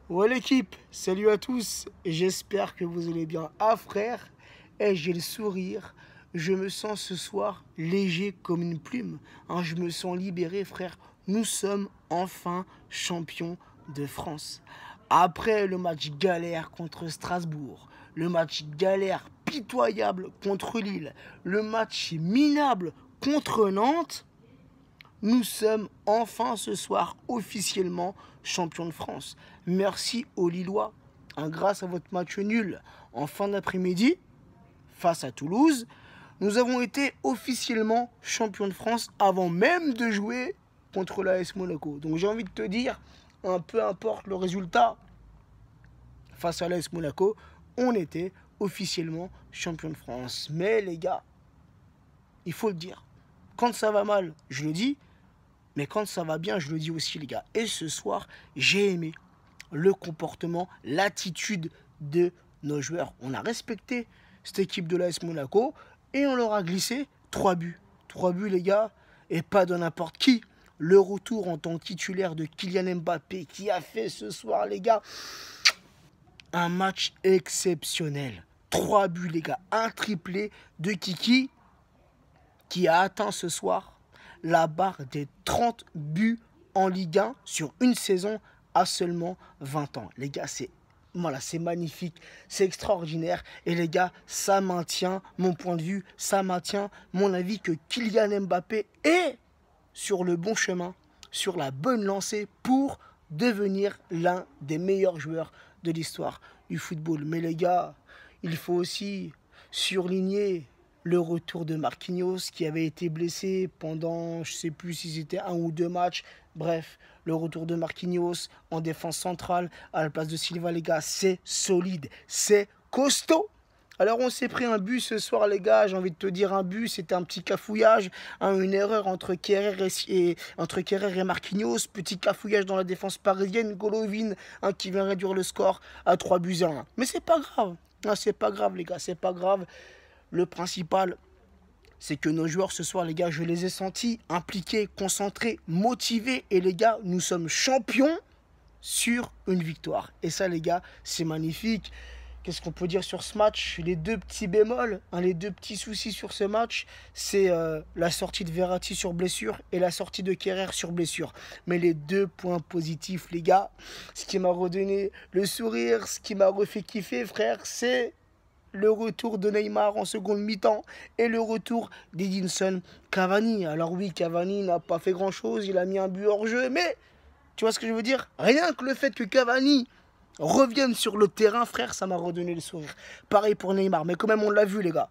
Ouais l'équipe, salut à tous, j'espère que vous allez bien. Ah frère, j'ai le sourire, je me sens ce soir léger comme une plume, je me sens libéré frère, nous sommes enfin champions de France. Après le match galère contre Strasbourg, le match galère pitoyable contre Lille, le match minable contre Nantes, nous sommes enfin ce soir officiellement champions de France. Merci aux Lillois. Grâce à votre match nul en fin d'après-midi face à Toulouse, nous avons été officiellement champions de France avant même de jouer contre l'AS Monaco. Donc j'ai envie de te dire, peu importe le résultat face à l'AS Monaco, on était officiellement champions de France. Mais les gars, il faut le dire, quand ça va mal, je le dis, mais quand ça va bien, je le dis aussi les gars. Et ce soir, j'ai aimé le comportement, l'attitude de nos joueurs. On a respecté cette équipe de l'AS Monaco et on leur a glissé 3 buts. 3 buts les gars, et pas de n'importe qui. Le retour en tant que titulaire de Kylian Mbappé qui a fait ce soir les gars un match exceptionnel. 3 buts les gars, un triplé de Kiki qui a atteint ce soir la barre des 30 buts en Ligue 1 sur une saison à seulement 20 ans. Les gars, c'est magnifique, c'est extraordinaire. Et les gars, ça maintient mon point de vue, ça maintient mon avis que Kylian Mbappé est sur le bon chemin, sur la bonne lancée pour devenir l'un des meilleurs joueurs de l'histoire du football. Mais les gars, il faut aussi surligner le retour de Marquinhos qui avait été blessé pendant, je ne sais plus si c'était 1 ou 2 matchs. Bref, le retour de Marquinhos en défense centrale à la place de Silva, les gars, c'est solide, c'est costaud. Alors on s'est pris un but ce soir les gars, j'ai envie de te dire un but, c'était un petit cafouillage, une erreur entre Kerrer et Marquinhos, petit cafouillage dans la défense parisienne, Golovin qui vient réduire le score à 3-1. Mais c'est pas grave, c'est pas grave les gars, c'est pas grave. Le principal, c'est que nos joueurs ce soir, les gars, je les ai sentis impliqués, concentrés, motivés. Et les gars, nous sommes champions sur une victoire. Et ça, les gars, c'est magnifique. Qu'est-ce qu'on peut dire sur ce match? Les deux petits bémols, les deux petits soucis sur ce match, c'est la sortie de Verratti sur blessure et la sortie de Kerrer sur blessure. Mais les deux points positifs, les gars, ce qui m'a redonné le sourire, ce qui m'a refait kiffer, frère, c'est le retour de Neymar en seconde mi-temps et le retour d'Edinson Cavani. Alors oui, Cavani n'a pas fait grand-chose, il a mis un but hors jeu, mais tu vois ce que je veux dire? Rien que le fait que Cavani revienne sur le terrain, frère, ça m'a redonné le sourire. Pareil pour Neymar, mais quand même on l'a vu les gars.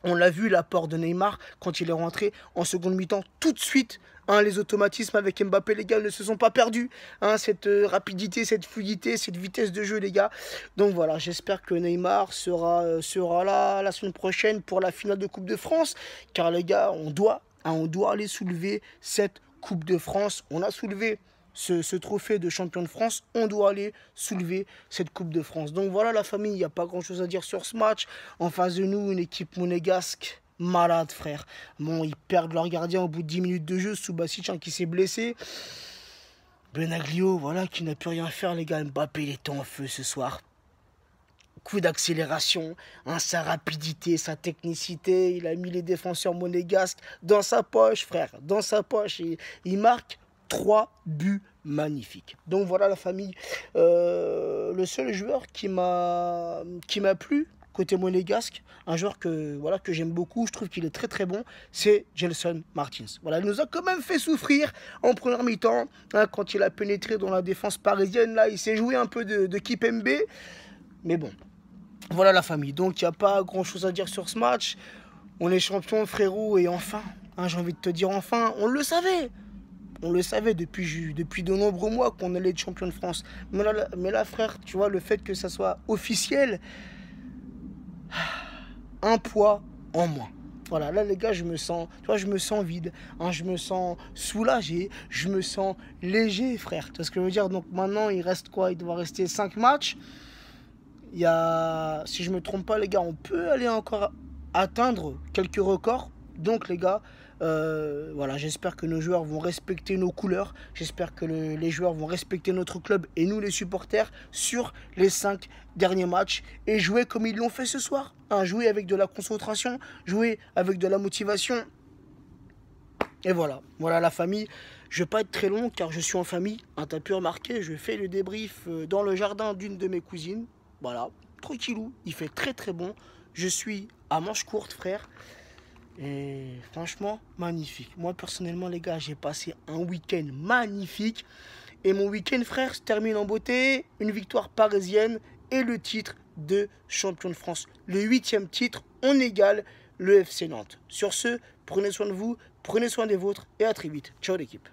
On l'a vu, l'apport de Neymar, quand il est rentré en seconde mi-temps, tout de suite, les automatismes avec Mbappé, les gars, ne se sont pas perdus. Cette rapidité, cette fluidité, cette vitesse de jeu, les gars. Donc voilà, j'espère que Neymar sera là la semaine prochaine pour la finale de Coupe de France. Car les gars, on doit aller soulever cette Coupe de France. On a soulevé ce trophée de champion de France, on doit aller soulever cette Coupe de France. Donc voilà la famille, il n'y a pas grand chose à dire sur ce match. En face de nous, une équipe monégasque malade frère. Bon, ils perdent leur gardien au bout de 10 minutes de jeu, Subasic qui s'est blessé. Benaglio, voilà, qui n'a pu rien faire les gars. Mbappé, il était en feu ce soir. Coup d'accélération, sa rapidité, sa technicité, il a mis les défenseurs monégasques dans sa poche frère, dans sa poche. Et il marque 3 buts magnifiques. Donc voilà la famille. Le seul joueur qui m'a plu côté monégasque, un joueur que j'aime beaucoup, je trouve qu'il est très très bon, c'est Gelson Martins. Voilà, il nous a quand même fait souffrir en première mi-temps, quand il a pénétré dans la défense parisienne. Là, il s'est joué un peu de Kipembe, mais bon. Voilà la famille. Donc il n'y a pas grand chose à dire sur ce match. On est champion frérot et enfin, j'ai envie de te dire enfin, on le savait. On le savait depuis de nombreux mois qu'on allait être champion de France. Mais là, frère, tu vois, le fait que ça soit officiel, un poids en moins. Voilà, là, les gars, je me sens vide, je me sens soulagé, je me sens léger, frère. Tu vois ce que je veux dire? Donc maintenant, il reste quoi? Il doit rester 5 matchs. Si je me trompe pas, les gars, on peut aller encore atteindre quelques records. Donc, les gars, Voilà, j'espère que nos joueurs vont respecter nos couleurs. J'espère que les joueurs vont respecter notre club et nous les supporters sur les 5 derniers matchs et jouer comme ils l'ont fait ce soir. Hein, jouer avec de la concentration, jouer avec de la motivation. Et voilà, voilà la famille. Je ne vais pas être très long car je suis en famille. Hein, t'as pu remarquer, je fais le débrief dans le jardin d'une de mes cousines. Voilà, tranquillou, il fait très très bon. Je suis à manche courte, frère. Et franchement, magnifique. Moi, personnellement, les gars, j'ai passé un week-end magnifique. Et mon week-end, frère, se termine en beauté. Une victoire parisienne et le titre de champion de France. Le 8e titre, on égale le FC Nantes. Sur ce, prenez soin de vous, prenez soin des vôtres et à très vite. Ciao l'équipe.